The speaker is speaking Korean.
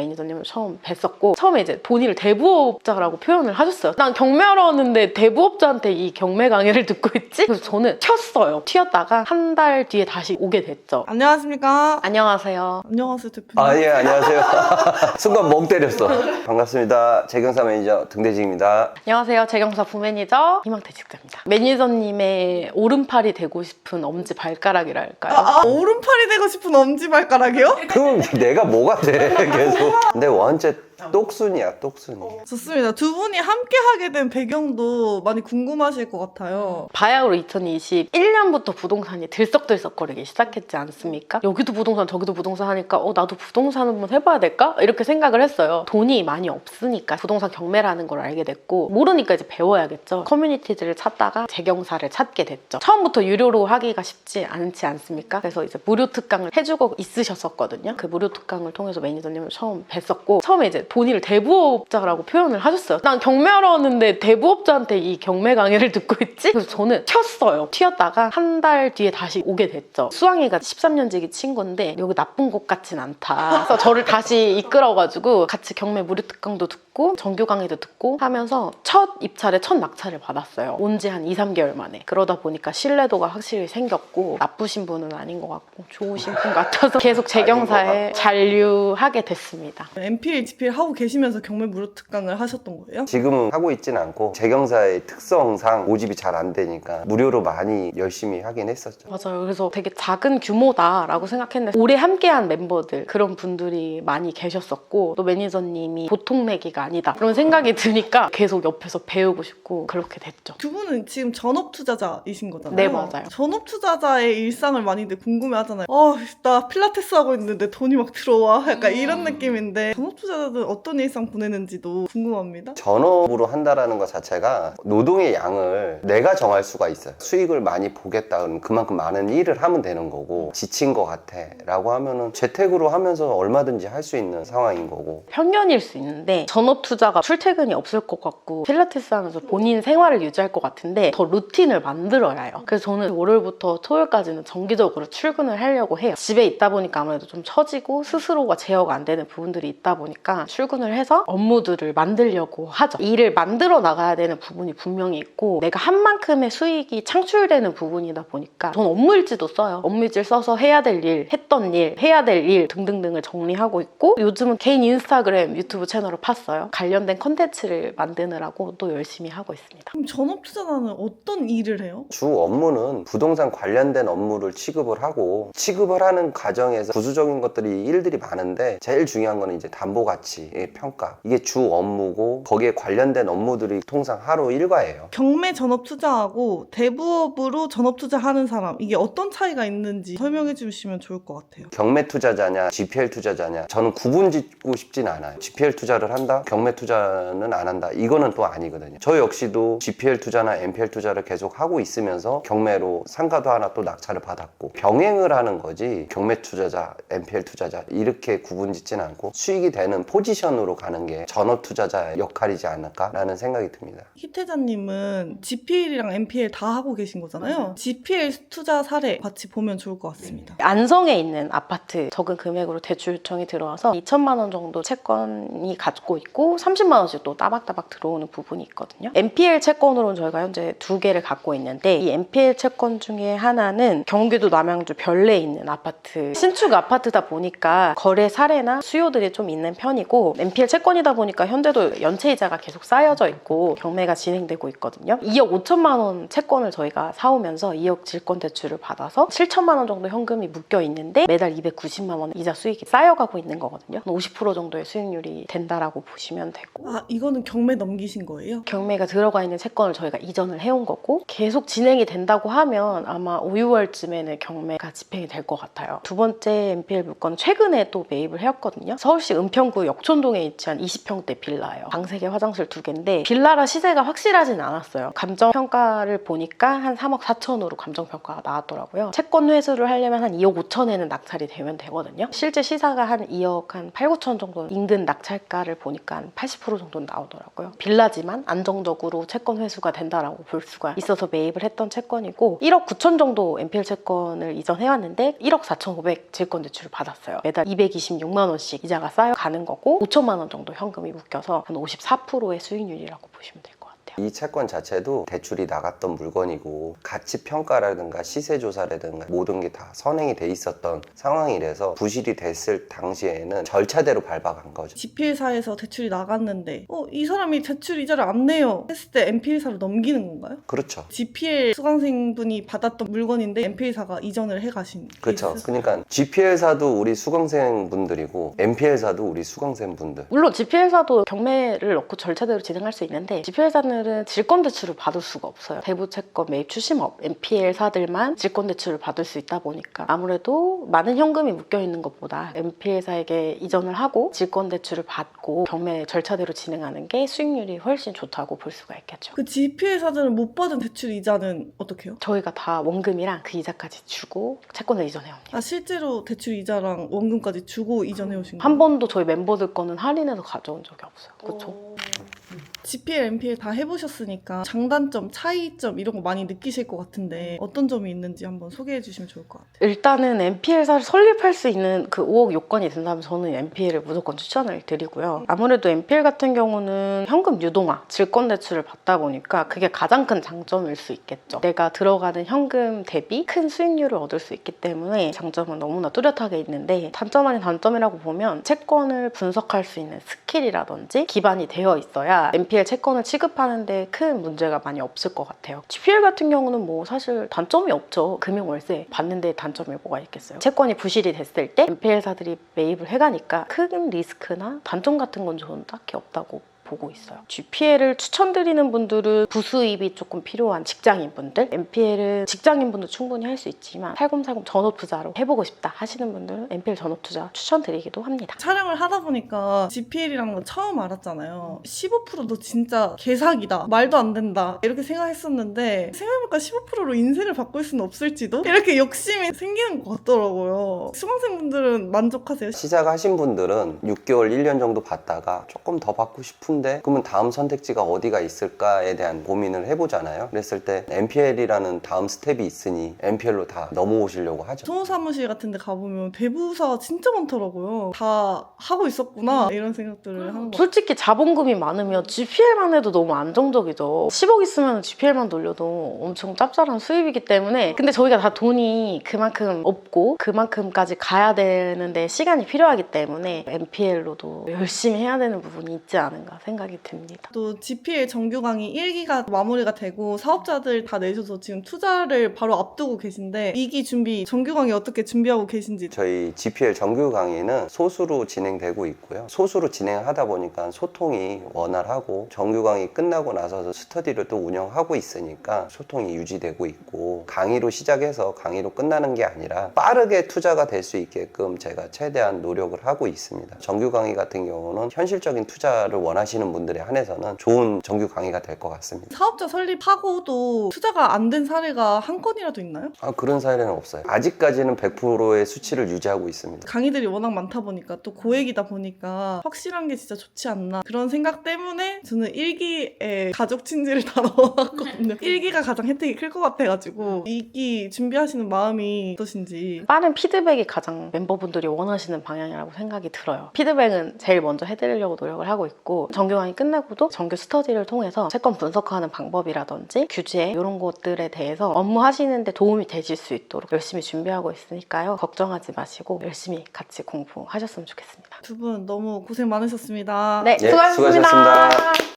매니저님을 처음 뵀었고, 처음에 이제 본인을 대부업자라고 표현을 하셨어요. 난 경매하러왔는데 대부업자한테 이 경매 강의를 듣고 있지? 그래서 저는 튀었어요. 튀었다가 한 달 뒤에 다시 오게 됐죠. 안녕하십니까? 안녕하세요. 안녕하세요, 대표님. 예, 안녕하세요. 순간 멍 때렸어. 반갑습니다. 재경사 매니저 등대직입니다. 안녕하세요. 재경사 부매니저 희망태 직자입니다. 매니저님의 오른팔이 되고 싶은 엄지 발가락이랄까요? 오른팔이 되고 싶은 엄지발가락이요? 그럼 내가 뭐가 돼, 계속. 근데 원체 똑순이야, 똑순이. 좋습니다. 두 분이 함께 하게 된 배경도 많이 궁금하실 것 같아요. 바야흐로 2021년부터 부동산이 들썩들썩거리기 시작했지 않습니까? 여기도 부동산 저기도 부동산 하니까 나도 부동산 한번 해봐야 될까? 이렇게 생각을 했어요. 돈이 많이 없으니까 부동산 경매라는 걸 알게 됐고, 모르니까 이제 배워야겠죠. 커뮤니티들을 찾다가 재경사를 찾게 됐죠. 처음부터 유료로 하기가 쉽지 않지 않습니까? 그래서 이제 무료 특강을 해주고 있으셨었거든요. 그 무료 특강을 통해서 매니저님을 처음 뵀었고, 처음에 이제 본인을 대부업자라고 표현을 하셨어요. 난 경매하러 왔는데 대부업자한테 이 경매 강의를 듣고 있지? 그래서 저는 튀었어요. 튀었다가 한 달 뒤에 다시 오게 됐죠. 수왕이가 13년지기 친구인데 여기 나쁜 곳 같진 않다. 그래서 저를 다시 이끌어가지고 같이 경매 무료 특강도 듣고 정규 강의도 듣고 하면서 첫 입찰에 첫 낙찰을 받았어요. 온 지 한 2, 3개월 만에. 그러다 보니까 신뢰도가 확실히 생겼고, 나쁘신 분은 아닌 것 같고 좋으신 분 같아서 계속 재경사에 잔류하게 됐습니다. MPL, GPL 하고 계시면서 경매 무료 특강을 하셨던 거예요? 지금은 하고 있진 않고, 재경사의 특성상 모집이 잘 안 되니까 무료로 많이 열심히 하긴 했었죠. 맞아요. 그래서 되게 작은 규모다라고 생각했는데, 오래 함께한 멤버들, 그런 분들이 많이 계셨었고, 또 매니저님이 보통 내기가 아니다 그런 생각이 드니까 계속 옆에서 배우고 싶고 그렇게 됐죠. 두 분은 지금 전업 투자자이신 거잖아요. 네, 맞아요. 전업 투자자의 일상을 많이들 궁금해하잖아요. 나 필라테스 하고 있는데 돈이 막 들어와. 약간 이런 느낌인데, 전업 투자자들은 어떤 일상 보내는지도 궁금합니다. 전업으로 한다라는 것 자체가 노동의 양을 내가 정할 수가 있어요. 수익을 많이 보겠다 그러면 그만큼 많은 일을 하면 되는 거고, 지친 것 같아 라고 하면은 재택으로 하면서 얼마든지 할 수 있는 상황인 거고. 편견일 수 있는데, 전업 투자가 출퇴근이 없을 것 같고 필라테스 하면서 본인 생활을 유지할 것 같은데 더 루틴을 만들어야 해요. 그래서 저는 월요일부터 토요일까지는 정기적으로 출근을 하려고 해요. 집에 있다 보니까 아무래도 좀 처지고 스스로가 제어가 안 되는 부분들이 있다 보니까 출근을 해서 업무들을 만들려고 하죠. 일을 만들어 나가야 되는 부분이 분명히 있고, 내가 한 만큼의 수익이 창출되는 부분이다 보니까 저는 업무일지도 써요. 업무일지를 써서 해야 될 일, 했던 일, 해야 될 일 등등등을 정리하고 있고, 요즘은 개인 인스타그램, 유튜브 채널을 팠어요. 관련된 컨텐츠를 만드느라고 또 열심히 하고 있습니다. 그럼 전업 투자자는 어떤 일을 해요? 주 업무는 부동산 관련된 업무를 취급을 하고, 취급을 하는 과정에서 부수적인 것들이 일들이 많은데, 제일 중요한 거는 이제 담보가치의 평가. 이게 주 업무고, 거기에 관련된 업무들이 통상 하루 일과예요. 경매 전업 투자하고 대부업으로 전업 투자하는 사람, 이게 어떤 차이가 있는지 설명해 주시면 좋을 것 같아요. 경매 투자자냐 GPL 투자자냐, 저는 구분 짓고 싶진 않아요. GPL 투자를 한다? 경매 투자는 안 한다? 이거는 또 아니거든요. 저 역시도 GPL 투자나 MPL 투자를 계속 하고 있으면서 경매로 상가도 하나 또 낙찰을 받았고, 병행을 하는 거지 경매 투자자, MPL 투자자 이렇게 구분 짓진 않고 수익이 되는 포지션으로 가는 게 전업 투자자의 역할이지 않을까라는 생각이 듭니다. 희태자님은 GPL이랑 MPL 다 하고 계신 거잖아요. GPL 투자 사례 같이 보면 좋을 것 같습니다. 안성에 있는 아파트 적은 금액으로 대출 요청이 들어와서 2천만 원 정도 채권이 갖고 있고 30만 원씩 또 따박따박 들어오는 부분이 있거든요. MPL 채권으로는 저희가 현재 2개를 갖고 있는데, 이 MPL 채권 중에 하나는 경기도 남양주 별내에 있는 아파트, 신축 아파트다 보니까 거래 사례나 수요들이 좀 있는 편이고, MPL 채권이다 보니까 현재도 연체이자가 계속 쌓여져 있고 경매가 진행되고 있거든요. 2억 5천만 원 채권을 저희가 사오면서 2억 질권 대출을 받아서 7천만 원 정도 현금이 묶여 있는데 매달 290만 원 이자 수익이 쌓여가고 있는 거거든요. 50% 정도의 수익률이 된다라고 보시면 되고, 이거는 경매 넘기신 거예요? 경매가 들어가 있는 채권을 저희가 이전을 해온 거고, 계속 진행이 된다고 하면 아마 5, 6월쯤에는 경매가 집행이 될 것 같아요. 두 번째 MPL 물건은 최근에 또 매입을 해왔거든요. 서울시 은평구 역촌동 부천동에 위치한 20평대 빌라예요. 방 3개, 화장실 2개인데 빌라라 시세가 확실하진 않았어요. 감정평가를 보니까 한 3억 4천으로 감정평가가 나왔더라고요. 채권 회수를 하려면 한 2억 5천에는 낙찰이 되면 되거든요. 실제 시사가 한 2억 한 8, 9천 정도 인근 낙찰가를 보니까 한 80% 정도는 나오더라고요. 빌라지만 안정적으로 채권 회수가 된다라고 볼 수가 있어서 매입을 했던 채권이고 1억 9천 정도 NPL 채권을 이전해왔는데 1억 4,500 질권대출을 받았어요. 매달 226만 원씩 이자가 쌓여가는 거고 5천만 원 정도 현금이 묶여서 한 54%의 수익률이라고 보시면 될 것 같아요. 이 채권 자체도 대출이 나갔던 물건이고 가치 평가라든가 시세 조사라든가 모든 게 다 선행이 돼 있었던 상황이라서 부실이 됐을 당시에는 절차대로 밟아간 거죠. GPL사에서 대출이 나갔는데 이 사람이 대출 이자를 안 내요 했을 때 NPL사로 넘기는 건가요? 그렇죠. GPL 수강생분이 받았던 물건인데 NPL사가 이전을 해가신 그렇죠. 케이스? 그러니까 GPL사도 우리 수강생 분들이고 NPL사도 우리 수강생 분들. 물론 GPL사도 경매를 넣고 절차대로 진행할 수 있는데 GPL사는 질권대출을 받을 수가 없어요. 대부채권 매입 추심업 NPL사들만 질권대출을 받을 수 있다 보니까 아무래도 많은 현금이 묶여있는 것보다 NPL사에게 이전을 하고 질권대출을 받고 경매 절차대로 진행하는 게 수익률이 훨씬 좋다고 볼 수가 있겠죠. 그 GPL사들은 못 받은 대출 이자는 어떻게 해요? 저희가 다 원금이랑 그 이자까지 주고 채권을 이전해옵니다. 실제로 대출 이자랑 원금까지 주고 이전해 오신 거예요? 한 번도 저희 멤버들 거는 할인해서 가져온 적이 없어요. 그렇죠? GPL, NPL 다 해보셨으니까 장단점, 차이점 이런 거 많이 느끼실 것 같은데 어떤 점이 있는지 한번 소개해 주시면 좋을 것 같아요. 일단은 NPL사를 설립할 수 있는 그 5억 요건이 된다면 저는 NPL을 무조건 추천을 드리고요. 아무래도 NPL 같은 경우는 현금 유동화, 질권대출을 받다 보니까 그게 가장 큰 장점일 수 있겠죠. 내가 들어가는 현금 대비 큰 수익률을 얻을 수 있기 때문에 장점은 너무나 뚜렷하게 있는데 단점 아닌 단점이라고 보면 채권을 분석할 수 있는 스킬이라든지 기반이 되어 있어야 NPL 채권을 취급하는데 큰 문제가 많이 없을 것 같아요. GPL 같은 경우는 뭐 사실 단점이 없죠. 금융월세 받는데 단점이 뭐가 있겠어요. 채권이 부실이 됐을 때 NPL사들이 매입을 해가니까 큰 리스크나 단점 같은 건 저는 딱히 없다고 보고 있어요. GPL을 추천드리는 분들은 부수입이 조금 필요한 직장인분들, NPL은 직장인분도 충분히 할 수 있지만 살금살금 전업투자로 해보고 싶다 하시는 분들은 NPL 전업투자 추천드리기도 합니다. 촬영을 하다 보니까 GPL이라는 걸 처음 알았잖아요. 15%도 진짜 개사기다, 말도 안 된다 이렇게 생각했었는데 생각해보니까 15%로 인생을 바꿀 수는 없을지도 이렇게 욕심이 생기는 것 같더라고요. 수강생분들은 만족하세요? 시작하신 분들은 6개월, 1년 정도 받다가 조금 더 받고 싶은데 그러면 다음 선택지가 어디가 있을까에 대한 고민을 해보잖아요. 그랬을 때 NPL이라는 다음 스텝이 있으니 NPL로 다 넘어오시려고 하죠. 소사무실 같은 데 가보면 대부사 진짜 많더라고요. 다 하고 있었구나 이런 생각들을 하는 것 같아요. 솔직히 자본금이 많으면 GPL만 해도 너무 안정적이죠. 10억 있으면 GPL만 돌려도 엄청 짭짤한 수입이기 때문에 근데 저희가 다 돈이 그만큼 없고 그만큼까지 가야 되는데 시간이 필요하기 때문에 NPL로도 열심히 해야 되는 부분이 있지 않은가 생각이 듭니다. 또 GPL 정규 강의 1기가 마무리가 되고 사업자들 다 내셔서 지금 투자를 바로 앞두고 계신데 2기 준비, 정규 강의 어떻게 준비하고 계신지. 저희 GPL 정규 강의는 소수로 진행되고 있고요. 소수로 진행하다 보니까 소통이 원활하고 정규 강의 끝나고 나서 스터디를 또 운영하고 있으니까 소통이 유지되고 있고 강의로 시작해서 강의로 끝나는 게 아니라 빠르게 투자가 될 수 있게끔 제가 최대한 노력을 하고 있습니다. 정규 강의 같은 경우는 현실적인 투자를 원하시는 분들에 한해서는 좋은 정규 강의가 될 것 같습니다. 사업자 설립하고도 투자가 안 된 사례가 한 건이라도 있나요? 그런 사례는 없어요. 아직까지는 100%의 수치를 유지하고 있습니다. 강의들이 워낙 많다 보니까 또 고액이다 보니까 확실한 게 진짜 좋지 않나 그런 생각 때문에 저는 1기에 가족 친지를 다 넣어놨거든요. 1기가 가장 혜택이 클 것 같아가지고 2기 준비하시는 마음이 어떠신지. 빠른 피드백이 가장 멤버분들이 원하시는 방향이라고 생각이 들어요. 피드백은 제일 먼저 해드리려고 노력을 하고 있고 정규 강의 끝나고도 정규 스터디를 통해서 채권 분석하는 방법이라든지 규제 이런 것들에 대해서 업무하시는데 도움이 되실 수 있도록 열심히 준비하고 있으니까요. 걱정하지 마시고 열심히 같이 공부하셨으면 좋겠습니다. 두 분 너무 고생 많으셨습니다. 네, 예, 수고하셨습니다. 수고하셨습니다.